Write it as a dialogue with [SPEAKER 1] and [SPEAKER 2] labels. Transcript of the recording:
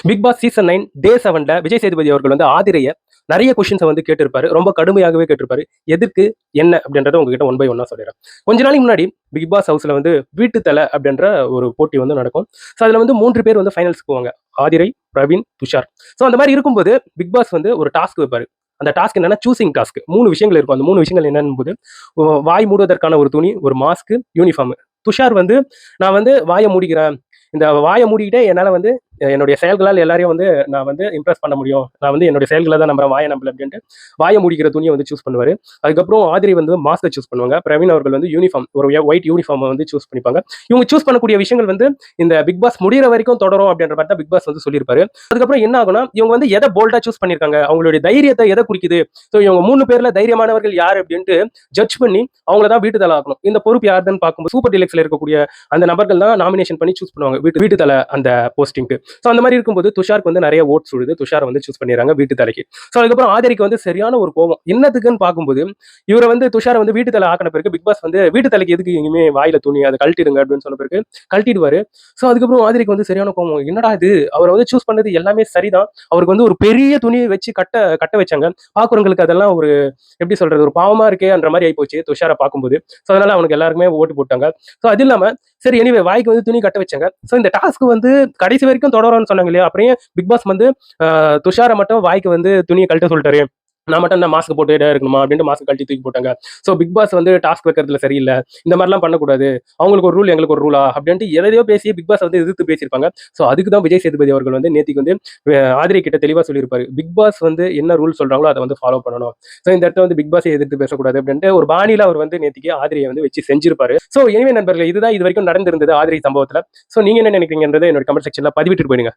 [SPEAKER 1] Big Boss season 9 டே 7ல விஜய் சேதுபதி அவர்கள் வந்து ஆதிரைய நிறைய கொஸ்டின்ஸை வந்து கேட்டிருப்பாரு. ரொம்ப கடுமையாகவே கேட்டிருப்பாரு. எதுக்கு என்ன அப்படின்றத உங்ககிட்ட ஒன் பை ஒன்னா சொல்லிடுறேன். கொஞ்ச நாளைக்கு முன்னாடி பிக் பாஸ் ஹவுஸ்ல வந்து வீட்டு தலை அப்படின்ற ஒரு போட்டி வந்து நடக்கும். ஸோ அதுல வந்து 3 பேர் வந்து ஃபைனல்ஸ்க்கு போவாங்க. ஆதிரை, பிரவீன், துஷார். ஸோ அந்த மாதிரி இருக்கும்போது பிக் பாஸ் வந்து ஒரு டாஸ்க் வைப்பாரு. அந்த டாஸ்க் என்னன்னா சூசிங் டாஸ்க். 3 விஷயங்கள் இருக்கும். அந்த 3 விஷயங்கள் என்னன்னு போது வாய் மூடுவதற்கான ஒரு துணி, ஒரு மாஸ்க், யூனிஃபார்ம். துஷார் வந்து நான் வந்து வாயை மூடிக்கிறேன். இந்த வாயை மூடிக்கிட்டே என்னால் வந்து என்னுடைய செயல்களால் எல்லாரையும் வந்து நான் வந்து இம்ப்ரெஸ் பண்ண முடியும். நான் வந்து என்னுடைய செயல்களை தான் நம்புறேன், வாயை நம்பல அப்படின்ட்டு வாயை மூடிக்கிற துணியை வந்து சூஸ் பண்ணுவார். அதுக்கப்புறம் ஆதிரி வந்து மாஸ்கை சூஸ் பண்ணுவாங்க. பிரவீன் அவர்கள் வந்து யூனிஃபார்ம், ஒரு ஒயிட் யூனிஃபார்மை வந்து சூஸ் பண்ணிப்பாங்க. இவங்க சூஸ் பண்ணக்கூடிய விஷயங்கள் வந்து இந்த பிக் பாஸ் முடிகிற வரைக்கும் தொடரும் அப்படின்ற மாதிரி தான் பிக் பாஸ் வந்து சொல்லியிருப்பாரு. அதுக்கப்புறம் என்ன ஆகும்னா இவங்க வந்து எதை போல்டா சூஸ் பண்ணியிருக்காங்க, அவங்களுடைய தைரியத்தை எதை குறிக்குது. ஸோ இவங்க 3 பேர்ல தைரியமானவர்கள் யார் அப்படின்ட்டு ஜட்ஜ் பண்ணி அவங்கள தான் வீட்டு தலை ஆகணும். இந்த பொறுப்பு யாருன்னு பார்க்கும்போது சூப்பர் டிலக்ஸ்ல இருக்கக்கூடிய அந்த நபர்கள் தான் நாமினேஷன் பண்ணி சூஸ் பண்ணுவாங்க வீட்டு தலை அந்த போஸ்டிங்க்கு. ஸோ அந்த மாதிரி இருக்கும்போது துஷாருக்கு வந்து நிறைய ஓட்ஸ் விடுது. துஷாரை வந்து சூஸ் பண்ணிடுறாங்க வீட்டு தலைக்கு. ஸோ அதுக்கப்புறம் ஆதிரிக்கு வந்து சரியான ஒரு கோபம். என்னதுக்குன்னு பார்க்கும்போது இவரை வந்து துஷாரை வந்து வீட்டு தலை ஆக்கின பிறகு பிக் பாஸ் வந்து வீட்டு தலைக்கு எதுக்கு எங்கேயுமே வாயில துணி அதை கழட்டிடுங்க அப்படின்னு சொன்ன பிறகு கழட்டிடுவாரு. ஸோ அதுக்கப்புறம் ஆதிரிக்கு வந்து சரியான கோபம். என்னடா இது, அவரை வந்து சூஸ் பண்ணது எல்லாமே சரிதான். அவருக்கு வந்து ஒரு பெரிய துணியை வச்சு கட்ட வச்சாங்க. பார்க்குறவங்களுக்கு அதெல்லாம் ஒரு எப்படி சொல்றது, ஒரு பாவமா இருக்கே என்ற மாதிரி ஆயிப்போச்சு துஷாரை பார்க்கும்போது. ஸோ அதனால அவனுக்கு எல்லாருக்குமே ஓட்டு போட்டாங்க. ஸோ அது இல்லாம சரி எனிவே வாய்க்கு வந்து துணி கட்ட வச்சாங்க. ஸோ இந்த டாஸ்க் வந்து கடைசி வரைக்கும் தொடரும்னு சொன்னாங்க இல்லையா, அப்புறம் பிக் பாஸ் வந்து துஷாரை மட்டும் வாய்க்கு வந்து துணியை கழட்ட சொல்லிட்டாரு. நான் மட்டும் இந்த மாஸ்க் போட்டுட்டே இருக்கணுமா அப்படின்ட்டு மாஸ்க் கழட்டி தூக்கி போட்டாங்க. ஸோ பிக் பாஸ் வந்து டாஸ்க் வைக்கிறதுல சரியில்லை, இந்த மாதிரிலாம் பண்ணக்கூடாது, அவங்களுக்கு ஒரு ரூல் எங்களுக்கு ஒரு ரூலா அப்படின்ட்டு எதையோ பேசி பிக் பாஸ் வந்து எதிர்த்து பேசியிருப்பாங்க. ஸோ அதுக்கு தான் விஜய் சேதுபதி அவர்கள் வந்து நேத்திக்கு வந்து ஆதிரி கிட்ட தெளிவாக சொல்லியிருப்பாரு. பிக் பாஸ் வந்து என்ன ரூல் சொல்றாங்களோ அதை வந்து ஃபாலோ பண்ணணும். ஸோ இந்த இடத்துல வந்து பிக் பாஸை எதிர்த்து பேசக்கூடாது அப்படின்ட்டு ஒரு பாணியில அவர் வந்து நேத்திக்கு ஆதிரியை வந்து வச்சு செஞ்சிருப்பாரு. ஸோ எனவே நண்பர்கள், இதுதான் இது வரைக்கும் நடந்திருந்தது ஆதிரி சம்பவத்துல. ஸோ நீங்க என்ன நினைக்கிறீங்கன்றதை என்னோட கமெண்ட் செக்ஷன்ல பதிவிட்டு போயிடுங்க.